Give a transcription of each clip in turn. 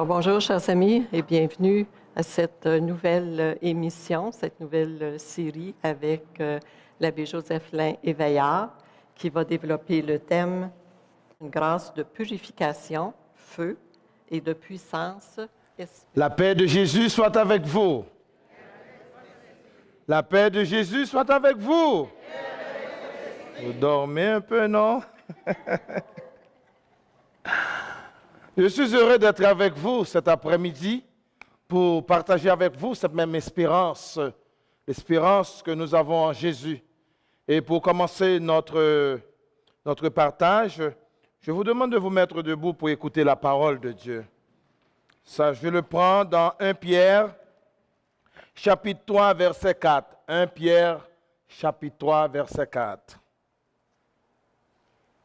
Alors, bonjour, chers amis, et bienvenue à cette nouvelle émission, cette nouvelle série avec l'abbé Joseph-Lin Éveillard, qui va développer le thème « Une grâce de purification, feu et de puissance, esprit ». La paix de Jésus soit avec vous. La paix de Jésus soit avec vous. Vous dormez un peu, non? Je suis heureux d'être avec vous cet après-midi pour partager avec vous cette même espérance, l'espérance que nous avons en Jésus. Et pour commencer notre partage, je vous demande de vous mettre debout pour écouter la parole de Dieu. Ça, je vais le prendre dans 1 Pierre, chapitre 3, verset 4. 1 Pierre, chapitre 3, verset 4.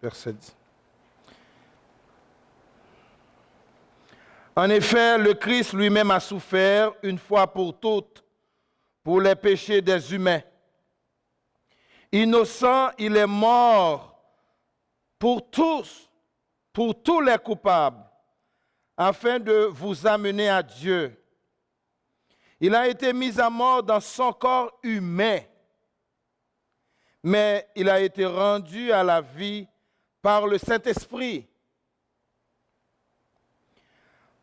Verset 10. En effet, le Christ lui-même a souffert une fois pour toutes pour les péchés des humains. Innocent, il est mort pour tous les coupables, afin de vous amener à Dieu. Il a été mis à mort dans son corps humain, mais il a été rendu à la vie par le Saint-Esprit.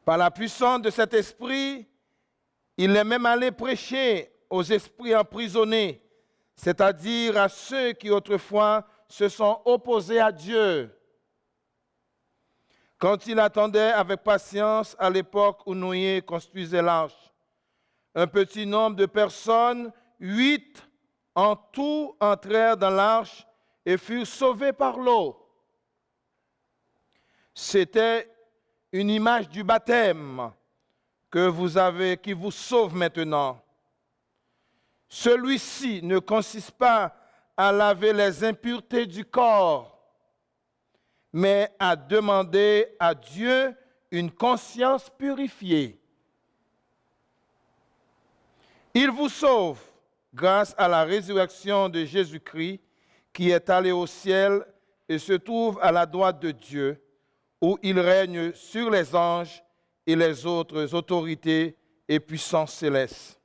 Par la puissance de cet esprit, il est même allé prêcher aux esprits emprisonnés, c'est-à-dire à ceux qui autrefois se sont opposés à Dieu. Quand il attendait avec patience à l'époque où Noé construisait l'arche, un petit nombre de personnes, 8 en tout, entrèrent dans l'arche et furent sauvés par l'eau. C'était une image du baptême que vous avez, qui vous sauve maintenant. Celui-ci ne consiste pas à laver les impuretés du corps, mais à demander à Dieu une conscience purifiée. Il vous sauve grâce à la résurrection de Jésus-Christ qui est allé au ciel et se trouve à la droite de Dieu, où il règne sur les anges et les autres autorités et puissances célestes.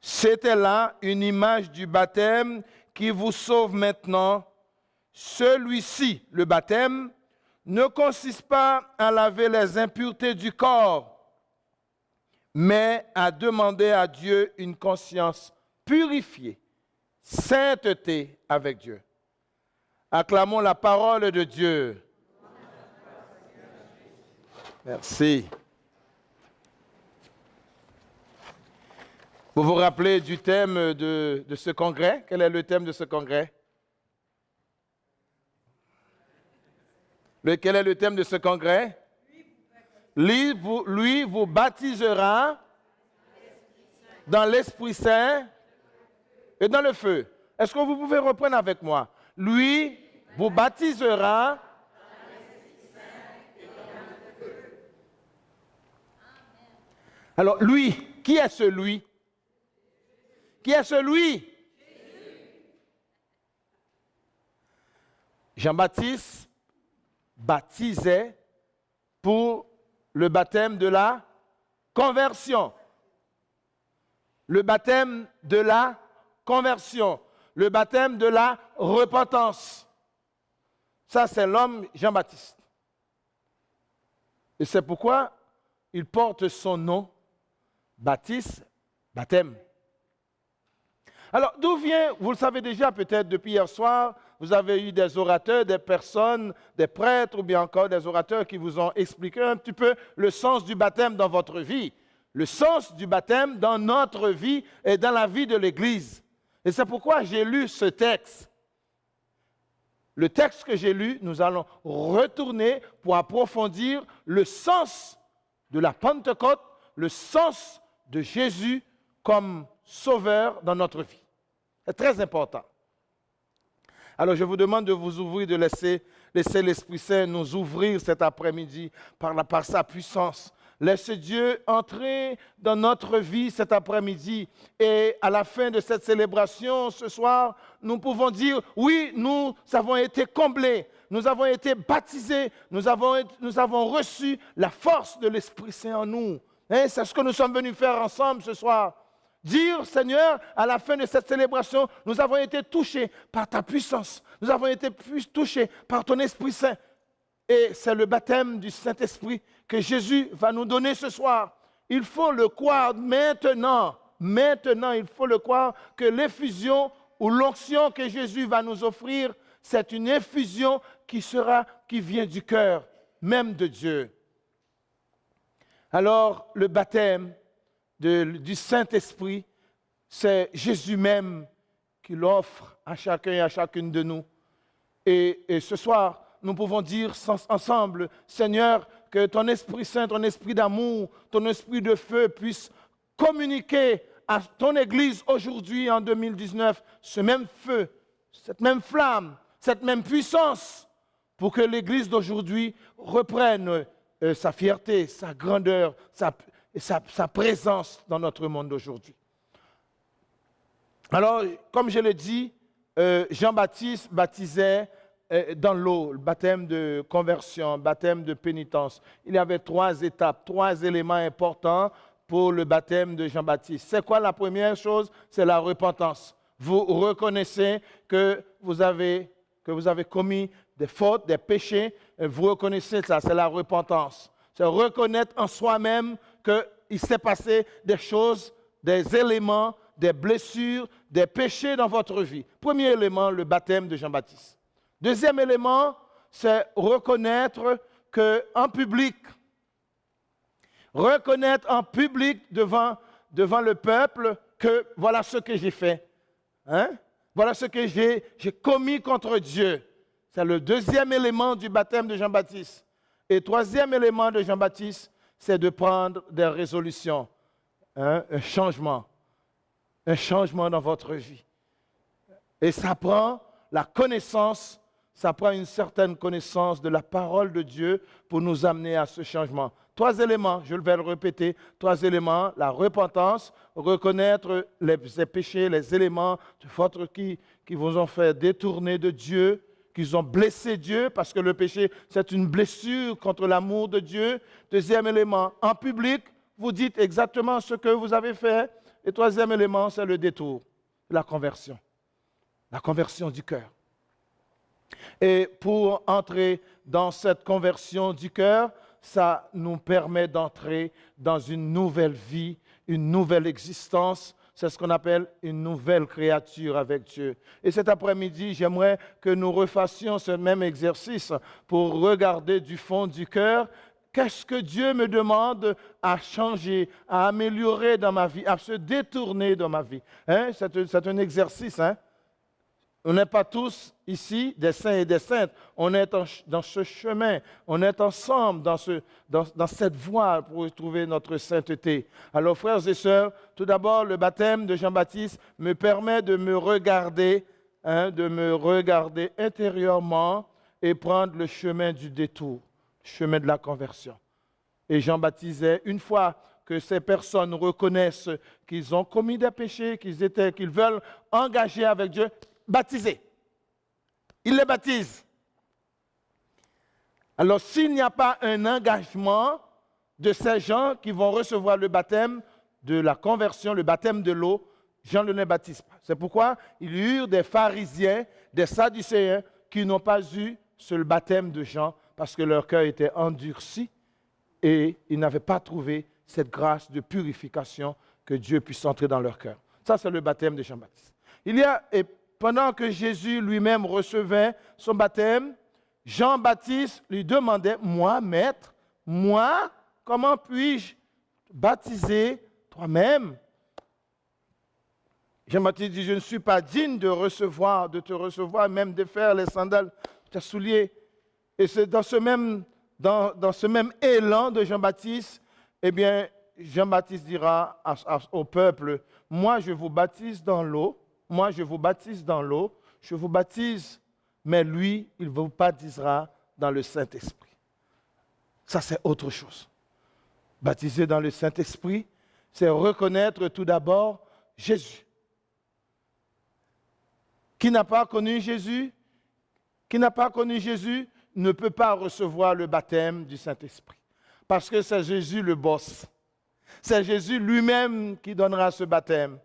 C'était là une image du baptême qui vous sauve maintenant. Celui-ci, le baptême, ne consiste pas à laver les impuretés du corps, mais à demander à Dieu une conscience purifiée, sainteté avec Dieu. Acclamons la parole de Dieu. Merci. Vous vous rappelez du thème de ce congrès? Quel est le thème de ce congrès? Quel est le thème de ce congrès? Lui vous baptisera dans l'Esprit Saint et dans le feu. Est-ce que vous pouvez reprendre avec moi? Lui vous baptisera. Alors, lui, qui est celui? Qui est celui? Jean-Baptiste baptisait pour le baptême de la conversion. Le baptême de la conversion. Le baptême de la repentance. Ça, c'est l'homme Jean-Baptiste. Et c'est pourquoi il porte son nom. Baptiste, baptême. Alors, d'où vient, vous le savez déjà peut-être depuis hier soir, vous avez eu des orateurs, des personnes, des prêtres ou bien encore des orateurs qui vous ont expliqué un petit peu le sens du baptême dans votre vie. Le sens du baptême dans notre vie et dans la vie de l'Église. Et c'est pourquoi j'ai lu ce texte. Le texte que j'ai lu, nous allons retourner pour approfondir le sens de la Pentecôte, le sens de Jésus comme sauveur dans notre vie. C'est très important. Alors je vous demande de vous ouvrir, de laisser l'Esprit Saint nous ouvrir cet après-midi par sa puissance, Laissez Dieu entrer dans notre vie cet après-midi. Et à la fin de cette célébration, ce soir, nous pouvons dire, oui, nous avons été comblés, nous avons été baptisés, nous avons reçu la force de l'Esprit Saint en nous. Hein, c'est ce que nous sommes venus faire ensemble ce soir. Dire, Seigneur, à la fin de cette célébration, nous avons été touchés par ta puissance. Nous avons été touchés par ton Esprit Saint. Et c'est le baptême du Saint-Esprit que Jésus va nous donner ce soir. Il faut le croire maintenant. Maintenant, il faut le croire que l'effusion ou l'onction que Jésus va nous offrir, c'est une effusion qui vient du cœur même de Dieu. Alors, le baptême du Saint-Esprit, c'est Jésus même qui l'offre à chacun et à chacune de nous. Et ce soir, nous pouvons dire ensemble, Seigneur, que ton Esprit Saint, ton Esprit d'amour, ton Esprit de feu puisse communiquer à ton Église aujourd'hui, en 2019, ce même feu, cette même flamme, cette même puissance, pour que l'Église d'aujourd'hui reprenne sa fierté, sa grandeur, sa présence dans notre monde d'aujourd'hui. Alors, comme je l'ai dit, Jean-Baptiste baptisait dans l'eau, le baptême de conversion, baptême de pénitence. Il y avait 3 étapes, 3 éléments importants pour le baptême de Jean-Baptiste. C'est quoi la première chose? C'est la repentance. Vous reconnaissez que vous avez commis des fautes, des péchés. Vous reconnaissez ça, c'est la repentance. C'est reconnaître en soi-même qu'il s'est passé des choses, des éléments, des blessures, des péchés dans votre vie. Premier élément, le baptême de Jean-Baptiste. Deuxième élément, c'est reconnaître en public devant le peuple que voilà ce que j'ai fait. Hein? Voilà ce que j'ai commis contre Dieu. C'est le deuxième élément du baptême de Jean-Baptiste. Et troisième élément de Jean-Baptiste, c'est de prendre des résolutions, hein? Un changement dans votre vie. Et ça prend la connaissance, ça prend une certaine connaissance de la parole de Dieu pour nous amener à ce changement. 3 éléments, je vais le répéter, 3 éléments, la repentance, reconnaître les péchés, les éléments de votre qui vous ont fait détourner de Dieu, qui ont blessé Dieu, parce que le péché, c'est une blessure contre l'amour de Dieu. Deuxième élément, en public, vous dites exactement ce que vous avez fait. Et troisième élément, c'est le détour, la conversion du cœur. Et pour entrer dans cette conversion du cœur, ça nous permet d'entrer dans une nouvelle vie, une nouvelle existence. C'est ce qu'on appelle une nouvelle créature avec Dieu. Et cet après-midi, j'aimerais que nous refassions ce même exercice pour regarder du fond du cœur. Qu'est-ce que Dieu me demande à changer, à améliorer dans ma vie, à se détourner dans ma vie? Hein? C'est un exercice. Hein? On n'est pas tous ici des saints et des saintes. On est dans ce chemin. On est ensemble dans cette voie pour trouver notre sainteté. Alors, frères et sœurs, tout d'abord, le baptême de Jean-Baptiste me permet de me regarder intérieurement et prendre le chemin du détour, le chemin de la conversion. Et Jean baptisait, une fois que ces personnes reconnaissent qu'ils ont commis des péchés, qu'ils veulent engager avec Dieu, baptisés. Il les baptise. Alors, s'il n'y a pas un engagement de ces gens qui vont recevoir le baptême de la conversion, le baptême de l'eau, Jean ne les baptise pas. C'est pourquoi il y eut des pharisiens, des sadducéens qui n'ont pas eu ce baptême de Jean parce que leur cœur était endurci et ils n'avaient pas trouvé cette grâce de purification que Dieu puisse entrer dans leur cœur. Ça, c'est le baptême de Jean-Baptiste. Pendant que Jésus lui-même recevait son baptême, Jean-Baptiste lui demandait, moi, maître, moi, comment puis-je baptiser toi-même? Jean-Baptiste dit, je ne suis pas digne de te recevoir, même de faire les sandales de tes souliers. Et c'est dans ce même élan de Jean-Baptiste, eh bien, Jean-Baptiste dira au peuple, moi, je vous baptise dans l'eau, je vous baptise, mais lui, il vous baptisera dans le Saint-Esprit. Ça, c'est autre chose. Baptisé dans le Saint-Esprit, c'est reconnaître tout d'abord Jésus. Qui n'a pas connu Jésus? Qui n'a pas connu Jésus ne peut pas recevoir le baptême du Saint-Esprit. Parce que c'est Jésus le boss. C'est Jésus lui-même qui donnera ce baptême.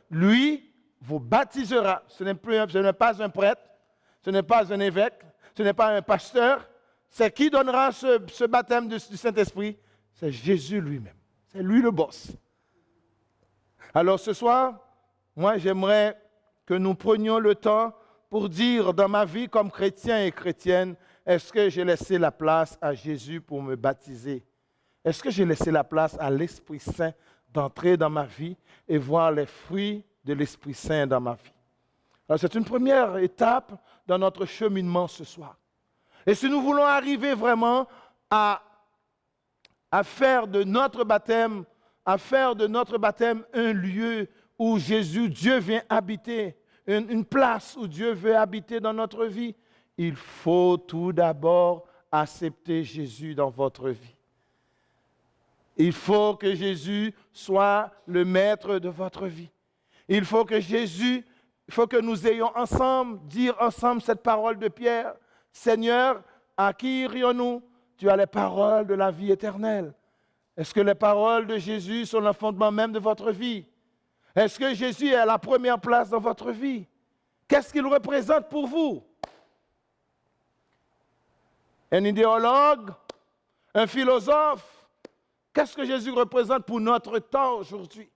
Lui vous baptisera. Ce n'est pas un prêtre, ce n'est pas un évêque, ce n'est pas un pasteur. C'est qui donnera ce baptême du Saint-Esprit? C'est Jésus lui-même. C'est lui le boss. Alors ce soir, moi j'aimerais que nous prenions le temps pour dire dans ma vie comme chrétien et chrétienne, est-ce que j'ai laissé la place à Jésus pour me baptiser? Est-ce que j'ai laissé la place à l'Esprit Saint d'entrer dans ma vie et voir les fruits de l'Esprit Saint dans ma vie? Alors c'est une première étape dans notre cheminement ce soir. Et si nous voulons arriver vraiment à faire de notre baptême, un lieu où Dieu vient habiter, une place où Dieu veut habiter dans notre vie, il faut tout d'abord accepter Jésus dans votre vie. Il faut que Jésus soit le maître de votre vie. Il faut que nous ayons ensemble, dire ensemble cette parole de Pierre. Seigneur, à qui irions-nous? Tu as les paroles de la vie éternelle. Est-ce que les paroles de Jésus sont le fondement même de votre vie? Est-ce que Jésus est à la première place dans votre vie? Qu'est-ce qu'il représente pour vous? Un idéologue? Un philosophe? Qu'est-ce que Jésus représente pour notre temps aujourd'hui?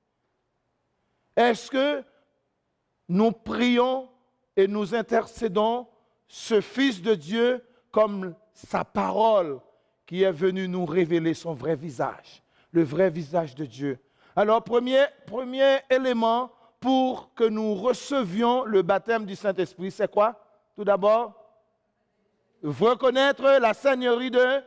Est-ce que nous prions et nous intercédons ce Fils de Dieu comme sa parole qui est venue nous révéler son vrai visage, le vrai visage de Dieu? Alors, premier élément pour que nous recevions le baptême du Saint-Esprit, c'est quoi? Tout d'abord, reconnaître la Seigneurie de...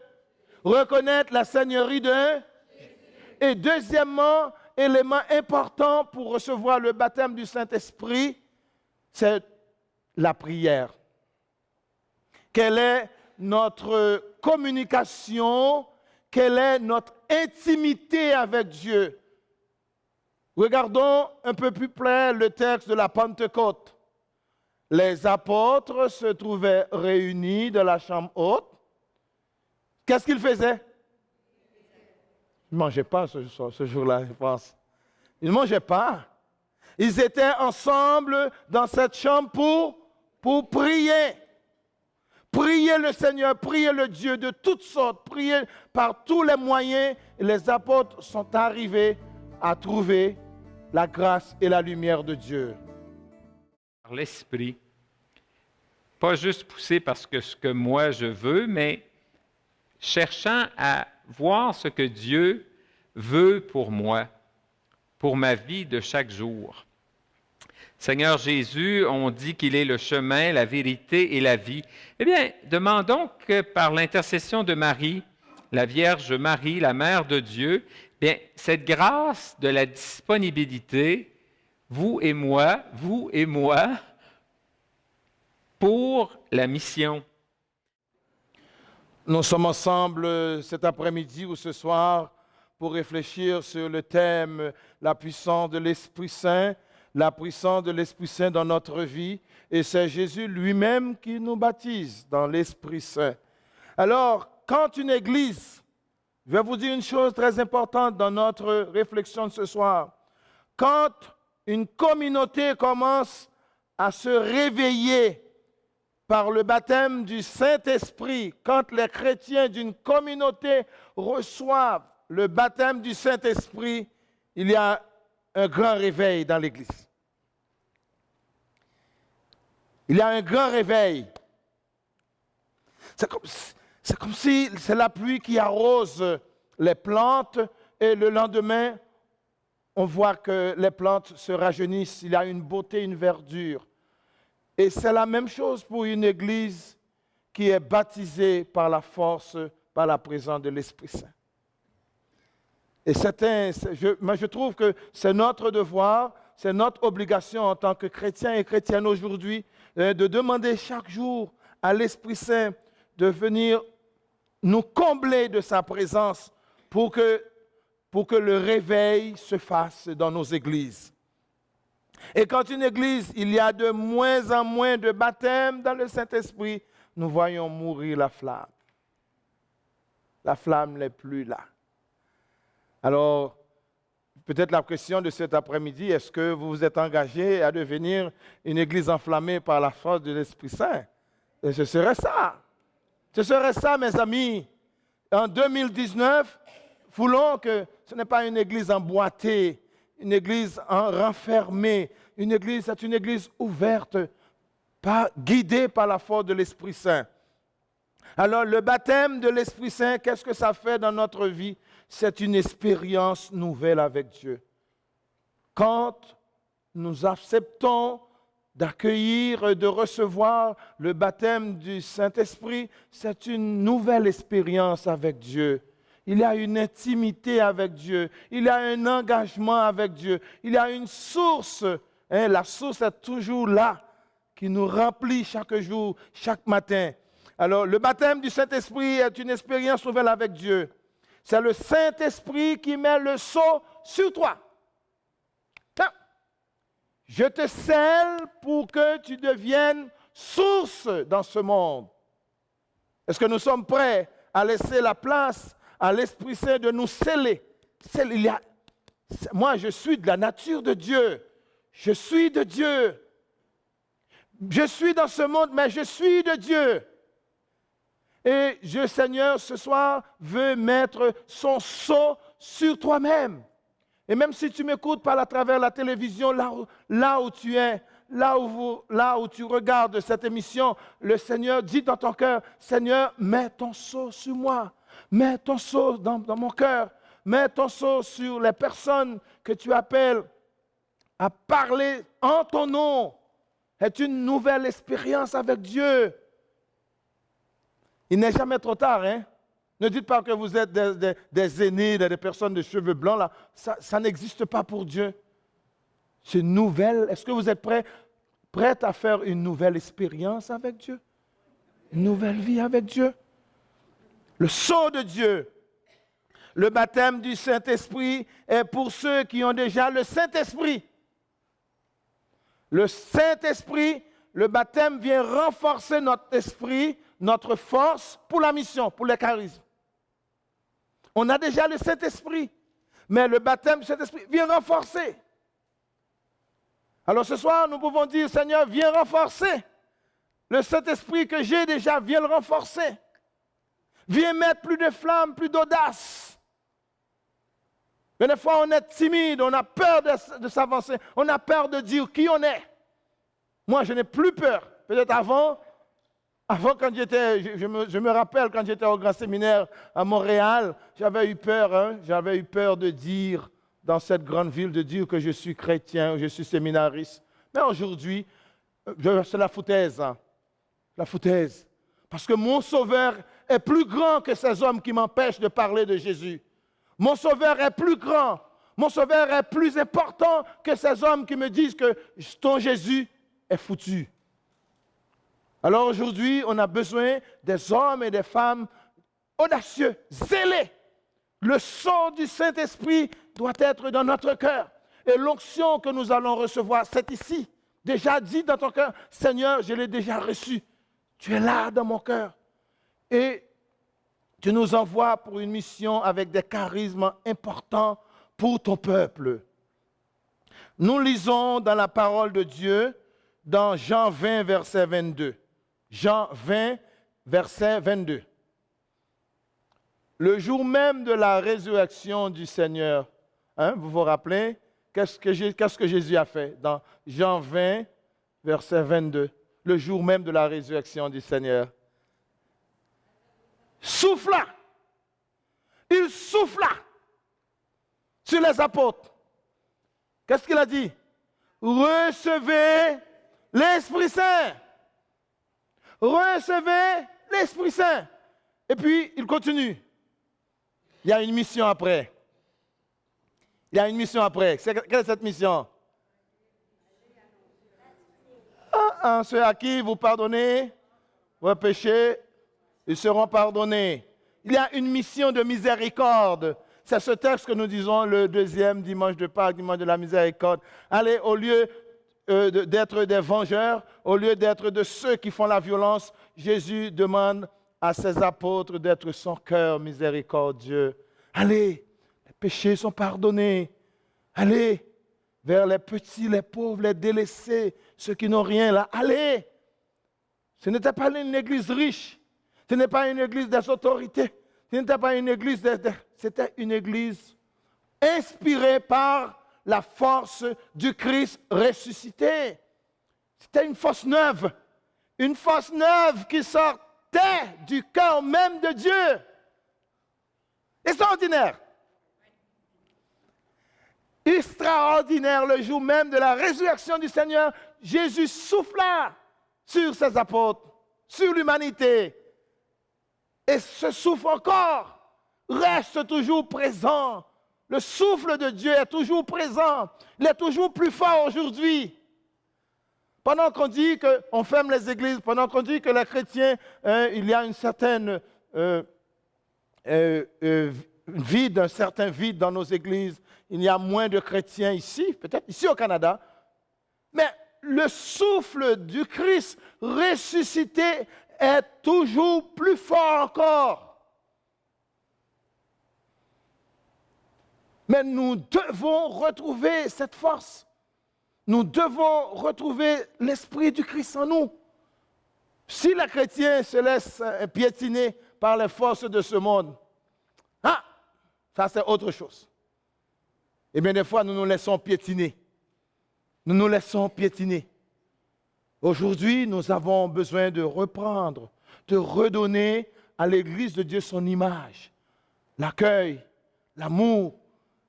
Et deuxièmement, élément important pour recevoir le baptême du Saint-Esprit, c'est la prière. Quelle est notre communication? Quelle est notre intimité avec Dieu? Regardons un peu plus près le texte de la Pentecôte. Les apôtres se trouvaient réunis dans la chambre haute. Qu'est-ce qu'ils faisaient? Ils ne mangeaient pas ce jour-là, je pense. Ils ne mangeaient pas. Ils étaient ensemble dans cette chambre pour prier. Prier le Seigneur, prier le Dieu de toutes sortes, prier par tous les moyens. Et les apôtres sont arrivés à trouver la grâce et la lumière de Dieu. Par l'Esprit, pas juste poussé parce que ce que moi je veux, mais cherchant à voir ce que Dieu veut pour moi, pour ma vie de chaque jour. Seigneur Jésus, on dit qu'il est le chemin, la vérité et la vie. Eh bien, demandons que par l'intercession de Marie, la Vierge Marie, la Mère de Dieu, bien, cette grâce de la disponibilité, vous et moi, pour la mission. Nous sommes ensemble cet après-midi ou ce soir pour réfléchir sur le thème « La puissance de l'Esprit Saint », la puissance de l'Esprit Saint dans notre vie. Et c'est Jésus lui-même qui nous baptise dans l'Esprit Saint. Alors, quand une église, je vais vous dire une chose très importante dans notre réflexion de ce soir, quand une communauté commence à se réveiller par le baptême du Saint-Esprit, quand les chrétiens d'une communauté reçoivent le baptême du Saint-Esprit, il y a un grand réveil dans l'Église. Il y a un grand réveil. C'est comme si c'est la pluie qui arrose les plantes et le lendemain, on voit que les plantes se rajeunissent. Il y a une beauté, une verdure. Et c'est la même chose pour une Église qui est baptisée par la force, par la présence de l'Esprit Saint. Et je trouve que c'est notre devoir, c'est notre obligation en tant que chrétiens et chrétiennes aujourd'hui de demander chaque jour à l'Esprit Saint de venir nous combler de sa présence pour que le réveil se fasse dans nos églises. Et quand une église, il y a de moins en moins de baptême dans le Saint-Esprit, nous voyons mourir la flamme. La flamme n'est plus là. Alors, peut-être la question de cet après-midi, est-ce que vous vous êtes engagé à devenir une église enflammée par la force de l'Esprit Saint? Et ce serait ça. Ce serait ça, mes amis. En 2019, voulons que ce n'est pas une église emboîtée, une église renfermée. Une église, c'est une église ouverte, guidée par la force de l'Esprit Saint. Alors, le baptême de l'Esprit Saint, qu'est-ce que ça fait dans notre vie? C'est une expérience nouvelle avec Dieu. Quand nous acceptons d'accueillir, de recevoir le baptême du Saint-Esprit, c'est une nouvelle expérience avec Dieu. Il y a une intimité avec Dieu. Il y a un engagement avec Dieu. Il y a une source. La source est toujours là, qui nous remplit chaque jour, chaque matin. Alors, le baptême du Saint-Esprit est une expérience nouvelle avec Dieu. C'est le Saint-Esprit qui met le sceau sur toi. Je te scelle pour que tu deviennes source dans ce monde. Est-ce que nous sommes prêts à laisser la place à l'Esprit Saint de nous sceller? Moi, je suis de la nature de Dieu. Je suis de Dieu. Je suis dans ce monde, mais je suis de Dieu. Et Dieu, Seigneur, ce soir, veut mettre son sceau sur toi-même. Et même si tu m'écoutes à travers la télévision, là où tu es, là où tu regardes cette émission, le Seigneur dit dans ton cœur, Seigneur, mets ton sceau sur moi. Mets ton sceau dans mon cœur. Mets ton sceau sur les personnes que tu appelles à parler en ton nom. C'est une nouvelle expérience avec Dieu. Il n'est jamais trop tard, hein? Ne dites pas que vous êtes des aînés, des personnes de cheveux blancs, là. Ça n'existe pas pour Dieu. C'est nouvelle. Est-ce que vous êtes prêts à faire une nouvelle expérience avec Dieu? Une nouvelle vie avec Dieu? Le sceau de Dieu. Le baptême du Saint-Esprit est pour ceux qui ont déjà le Saint-Esprit. Le Saint-Esprit, le baptême vient renforcer notre esprit, notre force pour la mission, pour les charismes. On a déjà le Saint-Esprit, mais le baptême du Saint-Esprit vient renforcer. Alors ce soir, nous pouvons dire, Seigneur, viens renforcer. Le Saint-Esprit que j'ai déjà, viens le renforcer. Viens mettre plus de flamme, plus d'audace. Mais des fois, on est timide, on a peur de s'avancer, on a peur de dire qui on est. Moi, je n'ai plus peur. Peut-être avant quand je me rappelle quand j'étais au grand séminaire à Montréal, j'avais eu peur, j'avais eu peur de dire, dans cette grande ville, de dire que je suis chrétien, je suis séminariste. Mais aujourd'hui, c'est la foutaise, la foutaise. Parce que mon Sauveur est plus grand que ces hommes qui m'empêchent de parler de Jésus. Mon Sauveur est plus grand. Mon Sauveur est plus important que ces hommes qui me disent que ton Jésus est foutu. Alors aujourd'hui, on a besoin des hommes et des femmes audacieux, zélés. Le sceau du Saint-Esprit doit être dans notre cœur. Et l'onction que nous allons recevoir, c'est ici. Déjà dit dans ton cœur, Seigneur, je l'ai déjà reçu. Tu es là dans mon cœur. Et tu nous envoies pour une mission avec des charismes importants pour ton peuple. Nous lisons dans la parole de Dieu, dans Jean 20, verset 22. Jean 20, verset 22. Le jour même de la résurrection du Seigneur, vous vous rappelez, qu'est-ce que Jésus a fait? Dans Jean 20, verset 22, le jour même de la résurrection du Seigneur. Il souffla sur les apôtres. Qu'est-ce qu'il a dit? Recevez l'Esprit Saint. Recevez l'Esprit Saint. Et puis, il continue. Il y a une mission après. Il y a une mission après. Quelle est cette mission? Ceux à qui vous pardonnez vos péchés, ils seront pardonnés. Il y a une mission de miséricorde. C'est ce texte que nous disons le deuxième dimanche de Pâques, dimanche de la miséricorde. Allez, au lieu d'être des vengeurs, au lieu d'être de ceux qui font la violence, Jésus demande à ses apôtres d'être son cœur miséricordieux. Allez, les péchés sont pardonnés. Allez vers les petits, les pauvres, les délaissés, ceux qui n'ont rien là. Allez. Ce n'était pas une église riche. Ce n'est pas une église des autorités. Ce n'était pas une église c'était une église inspirée par la force du Christ ressuscité. C'était une force neuve. Une force neuve qui sortait du cœur même de Dieu. Extraordinaire. Extraordinaire, le jour même de la résurrection du Seigneur, Jésus souffla sur ses apôtres, sur l'humanité. Et ce souffle encore reste toujours présent. Le souffle de Dieu est toujours présent. Il est toujours plus fort aujourd'hui. Pendant qu'on dit qu'on ferme les églises, pendant qu'on dit que les chrétiens, il y a une certaine vide, un certain vide dans nos églises, il y a moins de chrétiens ici, peut-être ici au Canada, mais le souffle du Christ ressuscité est toujours plus fort encore. Mais nous devons retrouver cette force. Nous devons retrouver l'esprit du Christ en nous. Si les chrétiens se laissent piétiner par les forces de ce monde, ça c'est autre chose. Et bien des fois, nous nous laissons piétiner. Nous nous laissons piétiner. Aujourd'hui, nous avons besoin de reprendre, de redonner à l'Église de Dieu son image, l'accueil, l'amour,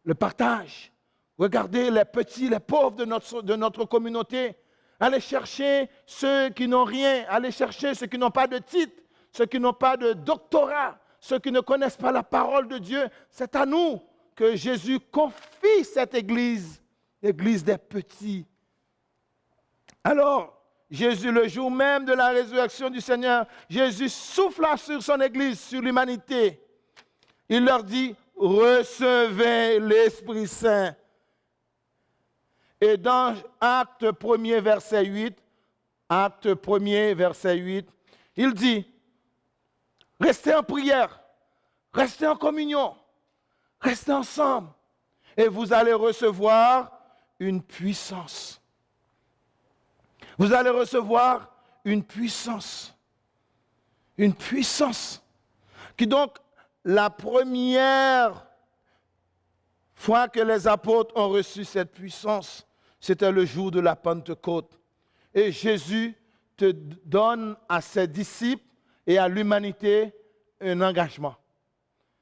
le partage. Regardez les petits, les pauvres de notre communauté. Allez chercher ceux qui n'ont rien, allez chercher ceux qui n'ont pas de titre, ceux qui n'ont pas de doctorat, ceux qui ne connaissent pas la parole de Dieu. C'est à nous que Jésus confie cette Église, l'Église des petits. Alors, Jésus, le jour même de la résurrection du Seigneur, Jésus souffla sur son Église, sur l'humanité. Il leur dit, recevez l'Esprit Saint. Et dans Acte 1er, verset 8, Acte 1er, verset 8, il dit, restez en prière, restez en communion, restez ensemble, et vous allez recevoir une puissance. Vous allez recevoir une puissance. Une puissance. Qui donc, la première fois que les apôtres ont reçu cette puissance, c'était le jour de la Pentecôte. Et Jésus te donne à ses disciples et à l'humanité un engagement.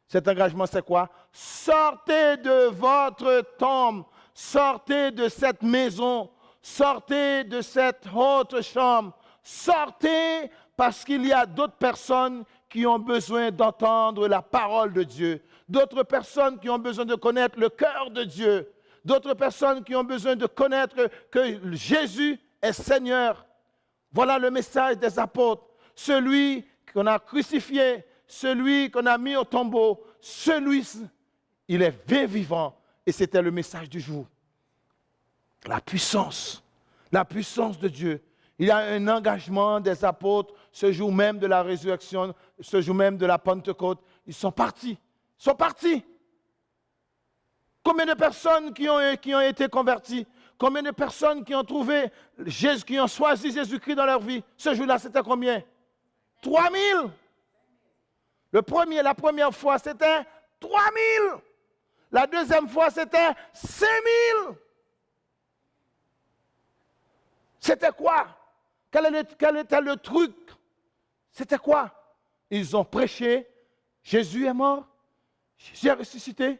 Cet engagement, c'est quoi? Sortez de votre tombe, sortez de cette maison, sortez de cette haute chambre, sortez parce qu'il y a d'autres personnes qui ont besoin d'entendre la parole de Dieu, d'autres personnes qui ont besoin de connaître le cœur de Dieu, d'autres personnes qui ont besoin de connaître que Jésus est Seigneur. Voilà le message des apôtres. Celui qu'on a crucifié, celui qu'on a mis au tombeau, celui, il est vivant. Et c'était le message du jour. La puissance de Dieu. Il y a un engagement des apôtres ce jour même de la résurrection, ce jour même de la Pentecôte. Ils sont partis. Combien de personnes qui ont été converties? Combien de personnes qui ont trouvé Jésus, qui ont choisi Jésus-Christ dans leur vie? Ce jour-là, c'était combien? 3000. La première fois, c'était 3000. La deuxième fois, c'était 5000. C'était quoi? Quel était le truc? C'était quoi? Ils ont prêché, Jésus est mort, Jésus est ressuscité,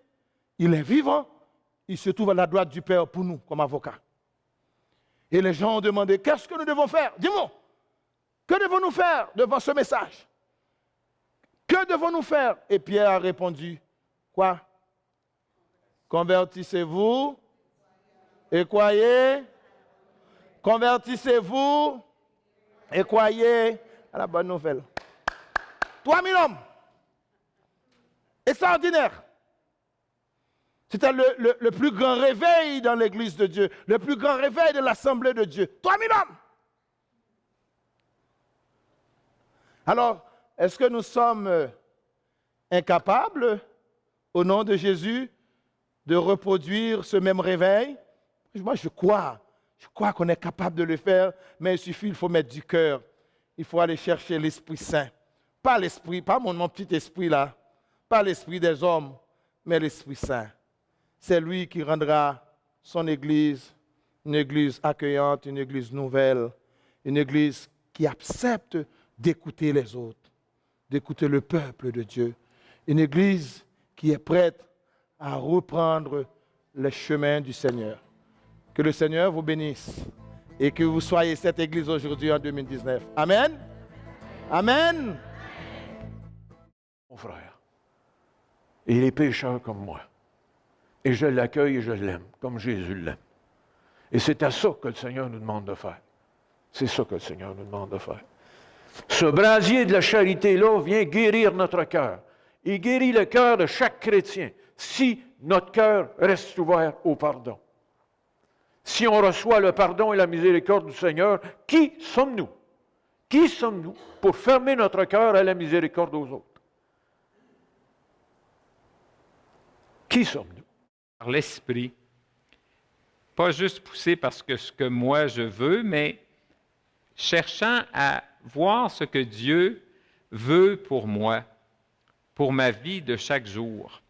il est vivant, il se trouve à la droite du Père pour nous, comme avocat. Et les gens ont demandé, qu'est-ce que nous devons faire? Dis-moi, que devons-nous faire devant ce message? Que devons-nous faire? Et Pierre a répondu, quoi? Convertissez-vous et croyez. Convertissez-vous et croyez à la bonne nouvelle. 3000 hommes. Extraordinaire. C'était le plus grand réveil dans l'Église de Dieu, le plus grand réveil de l'Assemblée de Dieu. 3000 hommes. Alors, est-ce que nous sommes incapables, au nom de Jésus, de reproduire ce même réveil? Moi, je crois qu'on est capable de le faire, mais il faut mettre du cœur. Il faut aller chercher l'Esprit Saint. Pas l'Esprit, pas mon petit esprit là, pas l'Esprit des hommes, mais l'Esprit Saint. C'est lui qui rendra son Église une Église accueillante, une Église nouvelle, une Église qui accepte d'écouter les autres, d'écouter le peuple de Dieu. Une Église qui est prête à reprendre le chemin du Seigneur. Que le Seigneur vous bénisse et que vous soyez cette Église aujourd'hui en 2019. Amen. Amen. Mon frère, il est pécheur comme moi. Et je l'accueille et je l'aime, comme Jésus l'aime. Et c'est à ça que le Seigneur nous demande de faire. C'est ça que le Seigneur nous demande de faire. Ce brasier de la charité-là vient guérir notre cœur. Il guérit le cœur de chaque chrétien si notre cœur reste ouvert au pardon. Si on reçoit le pardon et la miséricorde du Seigneur, qui sommes-nous? Qui sommes-nous pour fermer notre cœur à la miséricorde aux autres? Qui sommes-nous? Par l'Esprit, pas juste poussé parce que ce que moi je veux, mais cherchant à voir ce que Dieu veut pour moi, pour ma vie de chaque jour.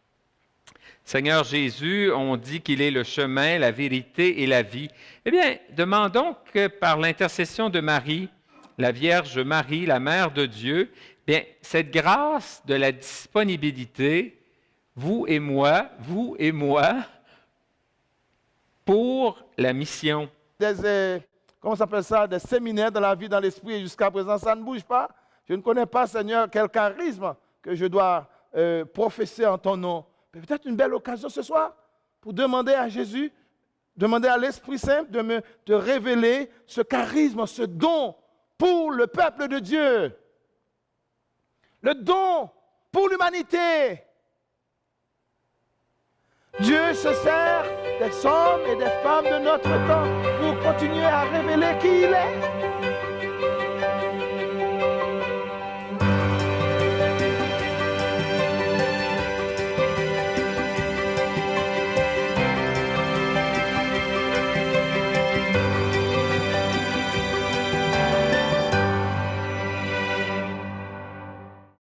Seigneur Jésus, on dit qu'il est le chemin, la vérité et la vie. Eh bien, demandons que par l'intercession de Marie, la Vierge Marie, la Mère de Dieu, bien, cette grâce de la disponibilité, vous et moi, pour la mission. Comment ça s'appelle ça? Des séminaires de la vie dans l'esprit et jusqu'à présent, ça ne bouge pas. Je ne connais pas, Seigneur, quel charisme que je dois professer en ton nom. Peut-être une belle occasion ce soir pour demander à Jésus, demander à l'Esprit Saint de révéler ce charisme, ce don pour le peuple de Dieu. Le don pour l'humanité. Dieu se sert des hommes et des femmes de notre temps pour continuer à révéler qui il est.